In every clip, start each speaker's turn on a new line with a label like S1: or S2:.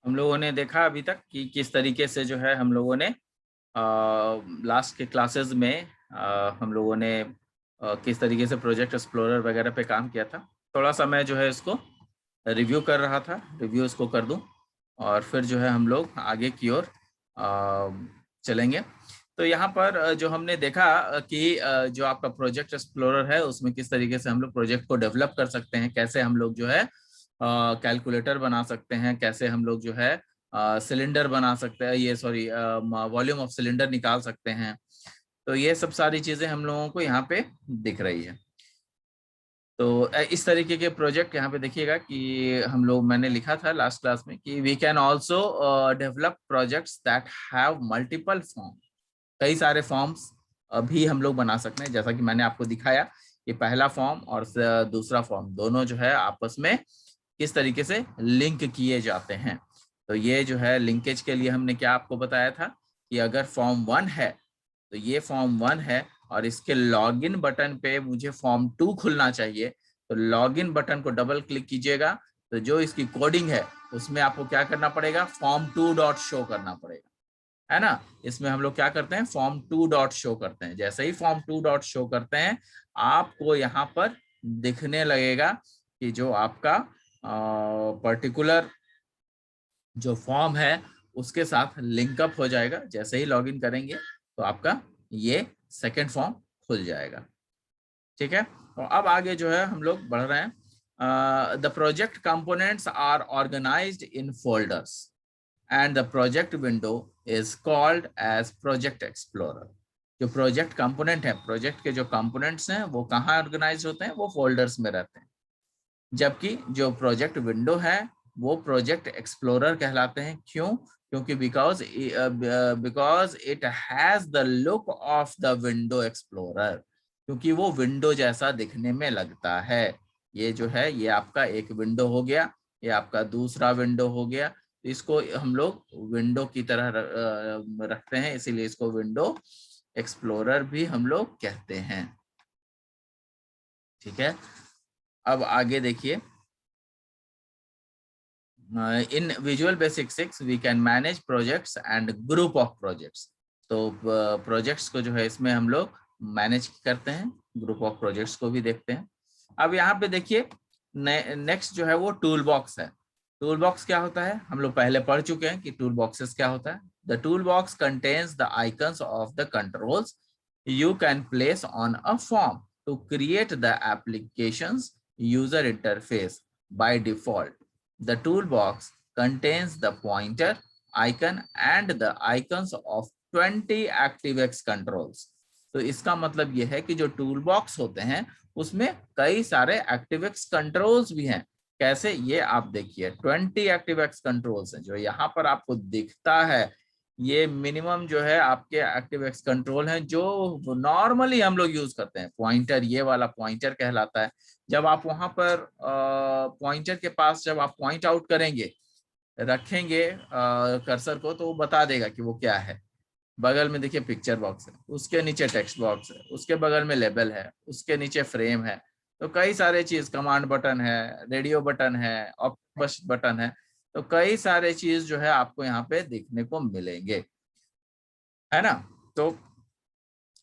S1: हम लोगों ने देखा अभी तक कि किस तरीके से जो है हम लोगों ने लास्ट के क्लासेस में हम लोगों ने किस तरीके से प्रोजेक्ट एक्सप्लोरर वगैरह पे काम किया था। थोड़ा सा मैं जो है इसको रिव्यू कर रहा था, रिव्यू इसको कर दूं और फिर जो है हम लोग आगे की ओर चलेंगे। तो यहाँ पर जो हमने देखा कि जो आपका प्रोजेक्ट एक्सप्लोरर है उसमें किस तरीके से हम लोग प्रोजेक्ट को डेवलप कर सकते हैं, कैसे हम लोग जो है कैलकुलेटर बना सकते हैं, कैसे हम लोग जो है सिलेंडर बना सकते हैं, ये सॉरी वॉल्यूम ऑफ सिलेंडर निकाल सकते हैं। तो ये सब सारी चीजें हम लोगों को यहाँ पे दिख रही है। तो इस तरीके के प्रोजेक्ट यहाँ पे देखिएगा कि हम लोग, मैंने लिखा था लास्ट क्लास में कि we can also develop projects that have multiple form. कई सारे फॉर्म्स भी हम लोग बना सकते हैं, जैसा कि मैंने आपको दिखाया कि पहला फॉर्म और दूसरा फॉर्म दोनों जो है आपस में किस तरीके से लिंक किए जाते हैं। तो ये जो है लिंकेज के लिए हमने क्या आपको बताया था कि अगर फॉर्म 1 है तो ये फॉर्म 1 है और इसके लॉगिन बटन पे मुझे फॉर्म 2 खुलना चाहिए, तो लॉगिन बटन को डबल क्लिक कीजिएगा तो जो इसकी कोडिंग है उसमें आपको क्या करना पड़ेगा, फॉर्म 2 डॉट शो करना पड़ेगा, है ना। इसमें हम लोग क्या करते हैं, फॉर्म 2 डॉट शो करते हैं। जैसे ही फॉर्म 2 डॉट शो करते हैं आपको यहाँ पर दिखने लगेगा कि जो आपका पर्टिकुलर जो फॉर्म है उसके साथ लिंकअप हो जाएगा। जैसे ही लॉगिन करेंगे तो आपका ये सेकेंड फॉर्म खुल जाएगा। ठीक है, तो अब आगे जो है हम लोग बढ़ रहे हैं। The project components are organized in folders and the project window is called as project explorer. जो प्रोजेक्ट कंपोनेंट है, प्रोजेक्ट के जो कंपोनेंट्स हैं वो कहाँ ऑर्गेनाइज होते हैं, वो फोल्डर्स में रहते हैं। जबकि जो प्रोजेक्ट विंडो है वो प्रोजेक्ट एक्सप्लोरर कहलाते हैं। क्यों? क्योंकि because it has the look of the window explorer, क्योंकि वो विंडो जैसा दिखने में लगता है। ये जो है ये आपका एक विंडो हो गया, ये आपका दूसरा विंडो हो गया। तो इसको हम लोग विंडो की तरह रखते हैं, इसीलिए इसको विंडो एक्सप्लोरर भी हम लोग कहते हैं। ठीक है, अब आगे देखिए। In Visual Basic 6 we can manage projects and group of projects. तो प्रोजेक्ट्स को जो है इसमें हम लोग मैनेज करते हैं, ग्रुप ऑफ प्रोजेक्ट्स को भी देखते हैं। अब यहाँ पे देखिए नेक्स्ट जो है वो टूल बॉक्स है। टूल बॉक्स क्या होता है, हम लोग पहले पढ़ चुके हैं कि टूल बॉक्सेस क्या होता है। The tool box contains the icons of the controls you can place on a form to create the application's user interface. By default, the toolbox contains the pointer icon and the icons of 20 ActiveX controls. तो इसका मतलब यह है कि जो tool box होते हैं उसमें कई सारे ActiveX कंट्रोल्स भी हैं। कैसे, ये आप देखिए 20 ActiveX कंट्रोल्स हैं जो यहाँ पर आपको दिखता है। ये मिनिमम जो है आपके ActiveX कंट्रोल हैं जो नॉर्मली हम लोग यूज करते हैं। पॉइंटर, ये वाला पॉइंटर कहलाता है। जब आप वहां पर पॉइंटर के पास जब आप पॉइंट आउट करेंगे, रखेंगे कर्सर को, तो वो बता देगा कि वो क्या है। बगल में देखिए पिक्चर बॉक्स है, उसके नीचे टेक्स्ट बॉक्स है, उसके बगल में लेबल है, उसके नीचे फ्रेम है। तो कई सारे चीज, कमांड बटन है, रेडियो बटन है, ऑप्शन बटन है। तो कई सारे चीज जो है आपको यहाँ पे देखने को मिलेंगे, है ना। तो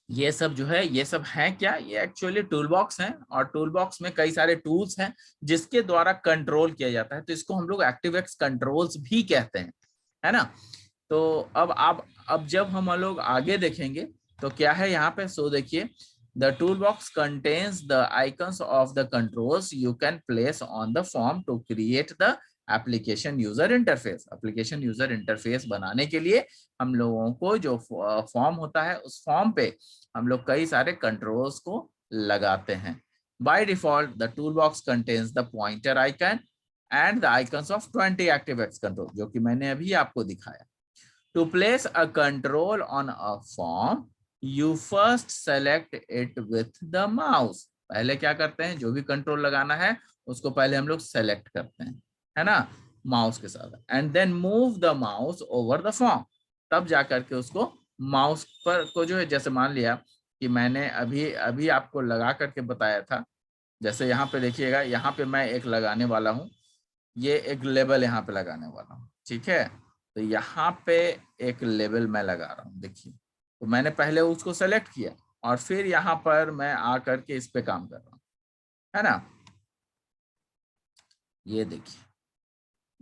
S1: ये सब जो है, ये सब है क्या, ये एक्चुअली टूल बॉक्स है और टूल बॉक्स में कई सारे टूल्स हैं जिसके द्वारा कंट्रोल किया जाता है। तो इसको हम लोग एक्टिवेक्स कंट्रोल्स भी कहते हैं, है ना। तो अब आप, अब जब हम लोग आगे देखेंगे तो क्या है यहाँ पे, सो देखिए the tool box contains the icons of the controls you can place on the form to create the application user interface. Application user interface बनाने के लिए हम लोगों को जो फॉर्म होता है उस फॉर्म पे हम लोग कई सारे कंट्रोल्स को लगाते हैं। By default the tool box contains the pointer icon and the icons of 20 ActiveX control, जो कि मैंने अभी आपको दिखाया। To place a control on a form, you first select it with the mouse. पहले क्या करते हैं, जो भी कंट्रोल लगाना है उसको पहले हम लोग सेलेक्ट करते हैं, है ना, माउस के साथ। And then move the mouse over the form, तब जाकर के उसको माउस पर को जो है, जैसे मान लिया कि मैंने अभी अभी आपको लगा करके बताया था। जैसे यहाँ पे देखिएगा, यहाँ पे मैं एक लगाने वाला हूँ, ये एक लेबल यहाँ पे लगाने वाला हूँ, ठीक है। तो यहाँ पे एक लेबल मैं लगा रहा हूँ, देखिए। तो मैंने पहले उसको सेलेक्ट किया और फिर यहाँ पर मैं आकर के इस पे काम कर रहा हूँ, है ना। ये देखिए,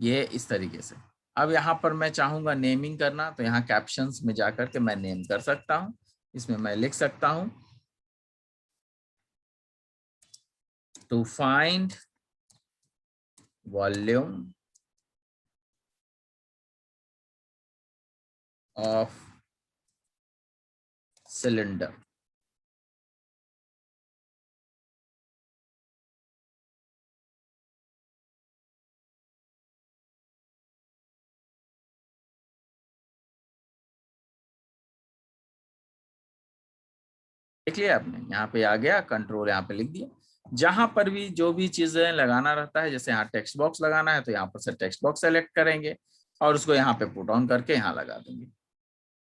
S1: ये इस तरीके से। अब यहाँ पर मैं चाहूंगा नेमिंग करना, तो यहाँ कैप्शंस में जाकर के मैं नेम कर सकता हूँ। इसमें मैं लिख सकता हूँ to find volume of cylinder. देख लिया आपने, यहाँ पे आ गया कंट्रोल, यहाँ पे लिख दिया। जहां पर भी जो भी चीजें लगाना रहता है, जैसे यहाँ टेक्स्ट बॉक्स लगाना है तो यहाँ पर से टेक्स्ट बॉक्स सेलेक्ट करेंगे और उसको यहाँ पे पुट ऑन करके यहाँ लगा देंगे,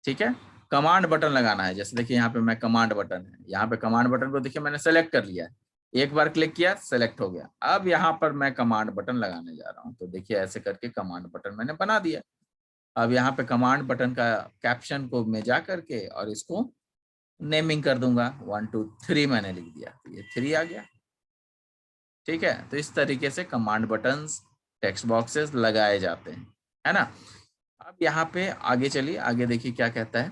S1: ठीक है। कमांड बटन लगाना है, जैसे देखिए यहाँ पे मैं कमांड बटन है, यहाँ पे कमांड बटन को देखिए मैंने सेलेक्ट कर लिया है, एक बार क्लिक किया सेलेक्ट हो गया। अब यहाँ पर मैं कमांड बटन लगाने जा रहा हूँ, तो देखिए ऐसे करके कमांड बटन मैंने बना दिया। अब यहाँ पे कमांड बटन का कैप्शन को मैं जा करके और इसको नेमिंग कर दूंगा, 1 2 3 मैंने लिख दिया, तो ये 3 आ गया, ठीक है। तो इस तरीके से कमांड बटन्स, टेक्स्ट बॉक्सेस लगाए जाते हैं, है ना। अब यहाँ पे आगे चलिए, आगे देखिए क्या कहता है।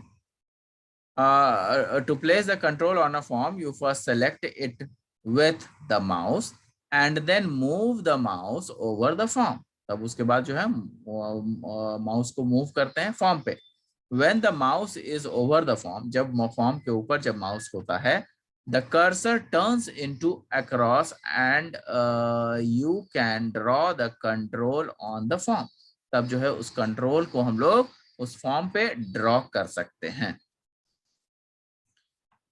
S1: To place the control on a form, you first select it with the mouse and then move the mouse over the form. तब उसके बाद जो है माउस को मूव करते हैं फॉर्म पे। When the mouse is over the form, जब फॉर्म के ऊपर जब माउस होता है, the cursor turns into across and you can draw the control on the form. तब जो है उस कंट्रोल को हम लोग उस फॉर्म पे ड्रॉ कर सकते हैं।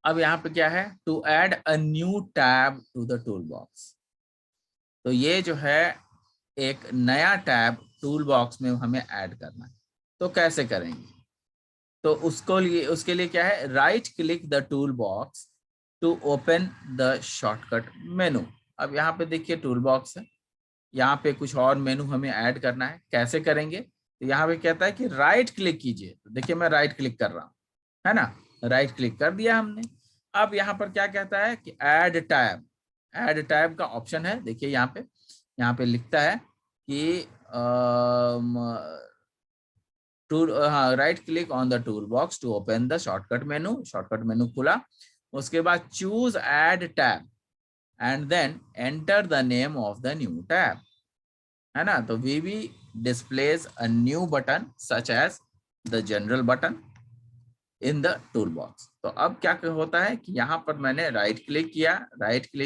S1: अब यहाँ पे क्या है, to add a new tab to the tool box. तो ये जो है एक नया टैब टूल बॉक्स में हमें ऐड करना है, तो कैसे करेंगे। तो उसके लिए क्या है, right click the tool box to open the shortcut menu. अब यहाँ पे देखिए टूल बॉक्स है, यहाँ पे कुछ और मेनू हमें ऐड करना है, कैसे करेंगे। तो यहाँ पे कहता है कि राइट क्लिक कीजिए, तो देखिए मैं राइट क्लिक कर रहा हूँ, है ना, राइट क्लिक कर दिया हमने। अब यहाँ पर क्या कहता है कि ऐड टैब, ऐड टैब का ऑप्शन है, देखिए यहाँ पे लिखता है कि हाँ, right click on the tool box to open the shortcut menu, shortcut menu खुला। उसके बाद choose add tab and then enter the name of the new tab, है ना। तो VB displays a new button such as the general button in the toolbox। तो अब क्या होता है कि यहाँ पर मैंने राइट क्लिक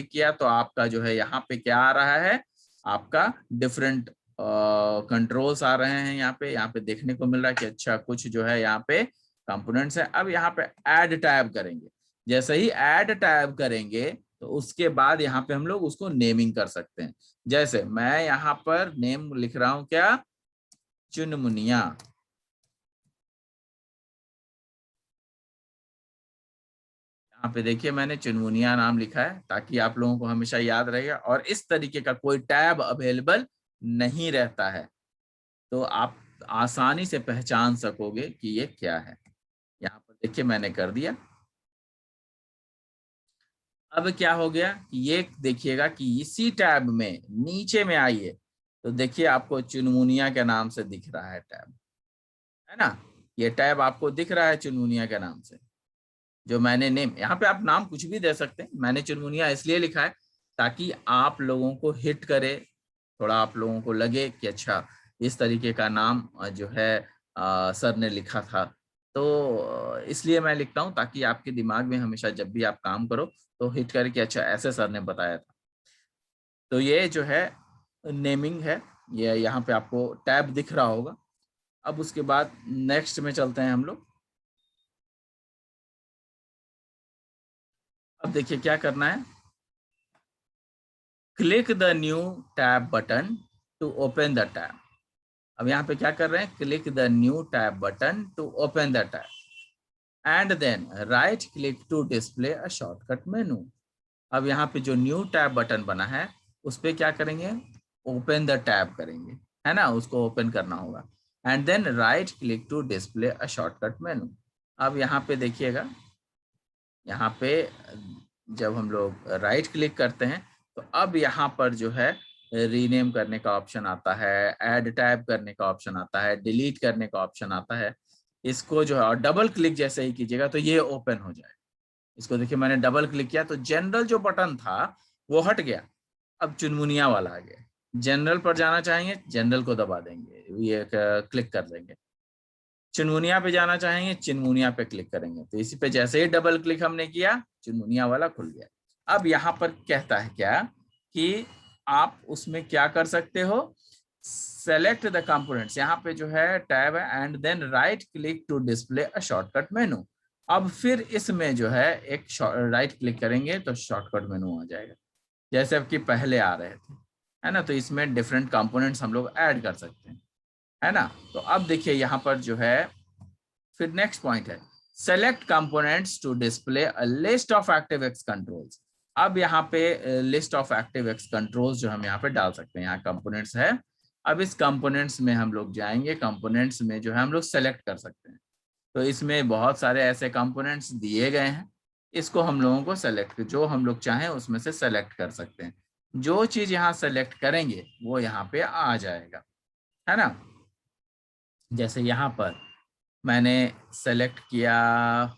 S1: किया तो आपका जो है यहाँ पे क्या आ रहा है, आपका डिफरेंट कंट्रोल्स आ रहे हैं। यहाँ पे देखने को मिल रहा है कि अच्छा कुछ जो है यहाँ पे कंपोनेंट्स है। अब यहाँ पे ऐड टैब करेंगे, जैसे ही ऐड टैब करेंगे तो उसके बाद यहाँ पे हम लोग उसको नेमिंग कर सकते हैं। जैसे मैं यहाँ पर नेम लिख रहा हूं, क्या, चुनमुनिया। यहाँ पे देखिए मैंने चुनमुनिया नाम लिखा है ताकि आप लोगों को हमेशा याद रहेगा, और इस तरीके का कोई टैब अवेलेबल नहीं रहता है, तो आप आसानी से पहचान सकोगे कि ये क्या है। यहाँ पर देखिए मैंने कर दिया। अब क्या हो गया, ये देखिएगा कि इसी टैब में नीचे में आइए तो देखिए आपको चुनमुनिया के नाम से दिख रहा है टैब, है ना। ये टैब आपको दिख रहा है चुनमुनिया के नाम से, जो मैंने नेम, यहाँ पे आप नाम कुछ भी दे सकते हैं, मैंने चुनमुनिया इसलिए लिखा है ताकि आप लोगों को हिट करे, थोड़ा आप लोगों को लगे कि अच्छा इस तरीके का नाम जो है सर ने लिखा था। तो इसलिए मैं लिखता हूँ ताकि आपके दिमाग में हमेशा जब भी आप काम करो तो हिट करे कि अच्छा ऐसे सर ने बताया था। तो ये जो है नेमिंग है, ये यहाँ पे आपको टैब दिख रहा होगा। अब उसके बाद नेक्स्ट में चलते हैं हम लोग। अब देखिए क्या करना है, click the new tab button to open the tab. अब यहाँ पे क्या कर रहे हैं, click the new tab button to open the tab and then right click to display a shortcut menu. अब यहाँ पे जो न्यू टैब बटन बना है उस पर क्या करेंगे, ओपन द टैब करेंगे, है ना, उसको ओपन करना होगा। And then right click to display a shortcut menu. अब यहाँ पे देखिएगा, यहाँ पे जब हम लोग राइट क्लिक करते हैं तो अब यहाँ पर जो है रीनेम करने का ऑप्शन आता है, ऐड टैब करने का ऑप्शन आता है, डिलीट करने का ऑप्शन आता है। इसको जो है और डबल क्लिक जैसे ही कीजिएगा तो ये ओपन हो जाएगा। इसको देखिए, मैंने डबल क्लिक किया तो जनरल जो बटन था वो हट गया, अब चुनमुनिया वाला आ गया। जनरल पर जाना चाहेंगे, जनरल को दबा देंगे, ये क्लिक कर देंगे। चुनमुनिया पे जाना चाहेंगे, चुनमुनिया पे क्लिक करेंगे, तो इसी पे जैसे ही डबल क्लिक हमने किया चुनमुनिया वाला खुल गया। अब यहाँ पर कहता है क्या कि आप उसमें क्या कर सकते हो, सेलेक्ट द कंपोनेंट्स, यहाँ पे जो है टैब है and then right click to display a shortcut menu. अब फिर इसमें जो है एक राइट क्लिक करेंगे तो शॉर्टकट मेनू आ जाएगा, जैसे अब कि पहले आ रहे थे, है ना। तो इसमें डिफरेंट कंपोनेंट्स हम लोग ऐड कर सकते हैं, है ना। तो अब देखिए यहाँ पर जो है फिर नेक्स्ट पॉइंट है, select components to display a list of ActiveX controls. अब यहाँ पे list of ActiveX controls जो हम यहाँ पे डाल सकते हैं, यहाँ कंपोनेंट्स है। अब इस कंपोनेंट्स में हम लोग जाएंगे, कंपोनेंट्स में जो है हम लोग सेलेक्ट कर सकते हैं। तो इसमें बहुत सारे ऐसे कंपोनेंट्स दिए गए हैं, इसको हम लोगों को सेलेक्ट, जो हम लोग चाहें उसमें से सेलेक्ट कर सकते हैं। जो चीज यहाँ सेलेक्ट करेंगे वो यहाँ पे आ जाएगा, है ना। जैसे यहाँ पर मैंने सेलेक्ट किया,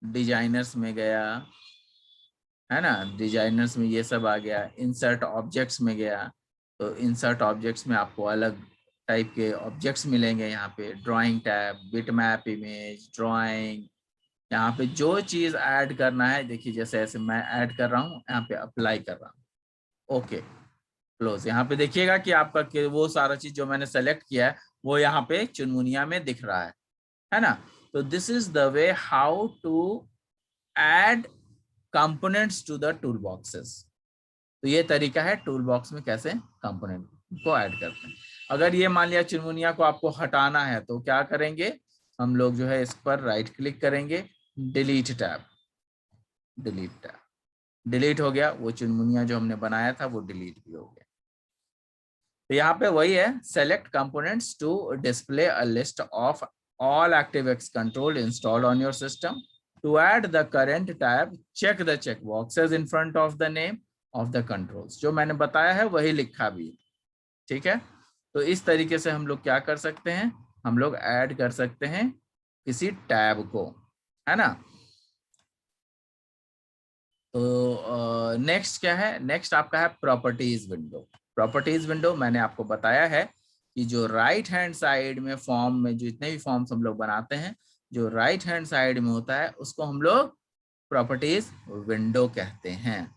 S1: डिजाइनर्स में गया, है ना, डिजाइनर्स में ये सब आ गया। इंसर्ट ऑब्जेक्ट्स में गया, तो इंसर्ट ऑब्जेक्ट्स में आपको अलग टाइप के ऑब्जेक्ट्स मिलेंगे। यहाँ पे drawing tab, bitmap image, drawing, यहाँ पे जो चीज ऐड करना है, देखिए जैसे ऐसे मैं ऐड कर रहा हूँ, यहाँ पे अप्लाई कर रहा हूँ, ओके क्लोज। यहाँ पे देखिएगा कि आपका वो सारा चीज जो मैंने सेलेक्ट किया है वो यहाँ पे चुनमुनिया में दिख रहा है ना। तो this is the way how to add components to the tool boxes. तो ये तरीका है टूल बॉक्स में कैसे कंपोनेंट को ऐड करते हैं। अगर ये मान लिया चुनमुनिया को आपको हटाना है तो क्या करेंगे, हम लोग जो है इस पर राइट क्लिक करेंगे, delete tab, delete tab, delete हो गया, वो चुनमुनिया जो हमने बनाया था वो डिलीट भी हो गया। तो यहाँ पे वही है, select components to display a list of all ActiveX control installed on your system. To add the current tab, check the check boxes in front of the name of the controls. जो मैंने बताया है वही लिखा भी, ठीक है। तो इस तरीके से हम लोग क्या कर सकते हैं, हम लोग ऐड कर सकते हैं किसी टैब को, है ना। तो नेक्स्ट क्या है, नेक्स्ट आपका है प्रॉपर्टीज विंडो। प्रॉपर्टीज विंडो मैंने आपको बताया है कि जो राइट हैंड साइड में फॉर्म में जो जितने भी फॉर्म्स हम लोग बनाते हैं, जो राइट हैंड साइड में होता है उसको हम लोग प्रॉपर्टीज विंडो कहते हैं,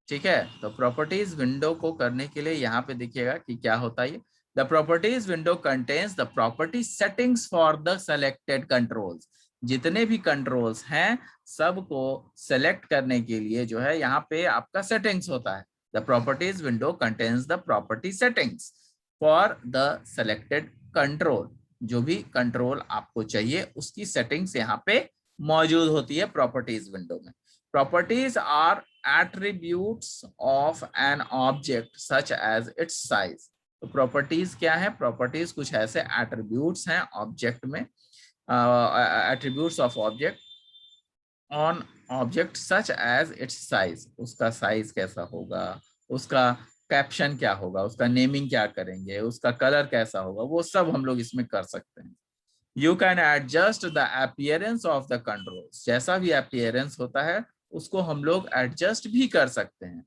S1: ठीक है। तो प्रॉपर्टीज विंडो को करने के लिए यहाँ पे देखिएगा कि क्या होता है। The properties window contains the property settings for the selected controls. जितने भी कंट्रोल्स हैं सबको सेलेक्ट करने के लिए जो है यहाँ पे आपका सेटिंग्स होता है। The properties window contains the property settings for the selected control. जो भी कंट्रोल आपको चाहिए उसकी सेटिंग्स यहाँ पे मौजूद होती है प्रॉपर्टीज विंडो में। Properties are attributes of an object such as its size। तो प्रॉपर्टीज क्या है, प्रॉपर्टीज कुछ ऐसे एट्रीब्यूट्स हैं ऑब्जेक्ट में, attributes of object on object such as its size. उसका साइज कैसा होगा, उसका कैप्शन क्या होगा, उसका नेमिंग क्या करेंगे, उसका कलर कैसा होगा, वो सब हम लोग इसमें कर सकते हैं। You can adjust the appearance of the controls. जैसा भी अपीयरेंस होता है उसको हम लोग एडजस्ट भी कर सकते हैं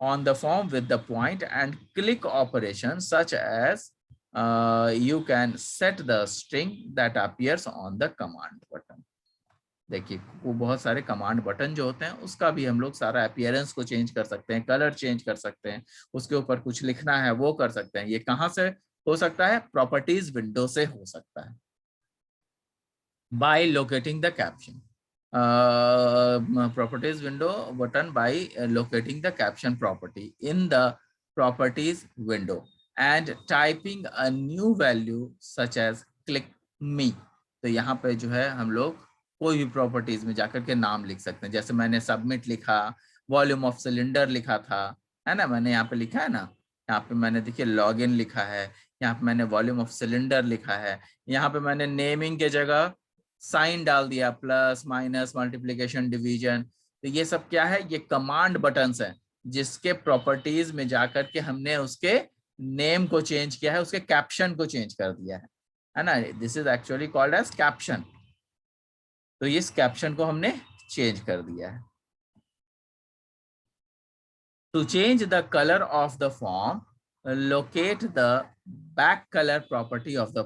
S1: on the form with the point and click operation such as you can set the string that appears on the command button. देखिए वो बहुत सारे कमांड बटन जो होते हैं उसका भी हम लोग सारा अपीयरेंस को चेंज कर सकते हैं, कलर चेंज कर सकते हैं, उसके ऊपर कुछ लिखना है वो कर सकते हैं। ये कहाँ से हो सकता है, प्रॉपर्टीज विंडो से हो सकता है। By locating the caption, properties window button by locating the caption property in the properties window and typing a new value such as click me। तो यहाँ पे जो है हम लोग कोई भी प्रॉपर्टीज में जाकर के नाम लिख सकते हैं। जैसे मैंने सबमिट लिखा, वॉल्यूम ऑफ सिलेंडर लिखा था, है ना, मैंने यहाँ पे लिखा है ना, यहाँ पे मैंने देखिए लॉगिन लिखा है, यहाँ पे मैंने वॉल्यूम ऑफ सिलेंडर लिखा है, यहाँ पे मैंने नेमिंग के जगह साइन डाल दिया, प्लस माइनस मल्टीप्लिकेशन डिवीजन। तो ये सब क्या है, ये कमांड बटन्स हैं जिसके प्रॉपर्टीज में जाकर के हमने उसके नेम को चेंज किया है, उसके कैप्शन को चेंज कर दिया है ना। This is actually called as caption. तो इस कैप्शन को हमने चेंज कर दिया है। To change the color of the form, locate the back color property of the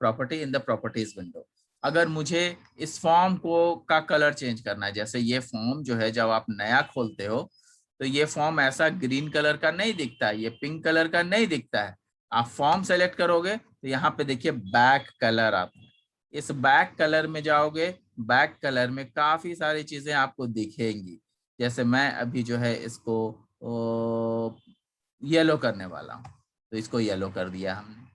S1: property in the properties window. अगर मुझे इस फॉर्म को का कलर चेंज करना है, जैसे ये फॉर्म जो है जब आप नया खोलते हो तो ये फॉर्म ऐसा ग्रीन कलर का नहीं दिखता है, ये पिंक कलर का नहीं दिखता है। आप फॉर्म सेलेक्ट करोगे तो यहाँ पे देखिए बैक कलर आता है। इस बैक कलर में जाओगे, बैक कलर में काफी सारी चीजें आपको दिखेंगी। जैसे मैं अभी जो है इसको येलो करने वाला हूँ, तो इसको येलो कर दिया हमने,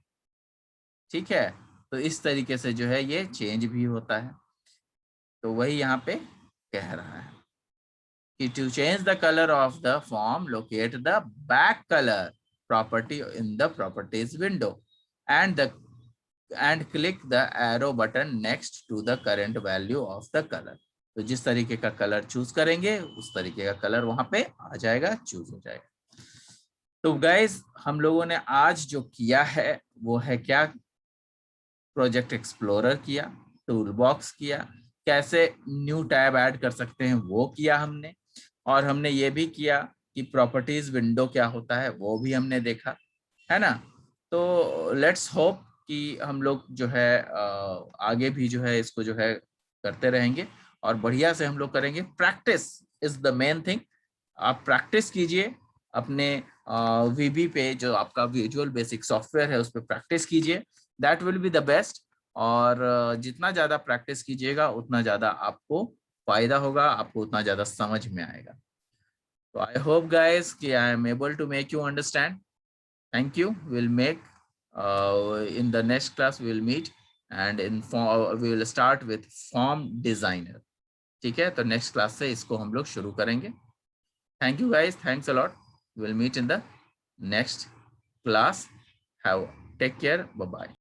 S1: ठीक है। तो इस तरीके से जो है ये चेंज भी होता है। तो वही यहाँ पे कह रहा है कि to change the color of the form, locate the back color property in the properties window and click the arrow button next to the current value of the color. तो जिस तरीके का कलर चूज करेंगे उस तरीके का colour वहां पे आ जाएगा, चूज हो जाएगा। तो गाइस हम लोगों ने आज जो किया है वो है क्या, प्रोजेक्ट एक्सप्लोरर किया, टूल बॉक्स किया, कैसे न्यू टैब ऐड कर सकते हैं वो किया हमने, और हमने ये भी किया कि प्रॉपर्टीज विंडो क्या होता है वो भी हमने देखा, है ना। तो लेट्स होप कि हम लोग जो है आगे भी जो है इसको जो है करते रहेंगे और बढ़िया से हम लोग करेंगे। Practice is the main thing. आप प्रैक्टिस कीजिए अपने वीबी पे, जो आपका विजुअल बेसिक सॉफ्टवेयर है उस पर प्रैक्टिस कीजिए, that will be the best. और जितना ज्यादा प्रैक्टिस कीजिएगा उतना ज्यादा आपको फायदा होगा, आपको उतना ज्यादा समझ में आएगा। तो आई होप गाइस कि I am able to make you understand. Thank you. Will make in the next class we will meet and we will start with form designer, ठीक है। तो नेक्स्ट क्लास से इसको हम लोग शुरू करेंगे। Thank you guys, thanks a lot. Will meet in the next class. Have take care. Bye bye.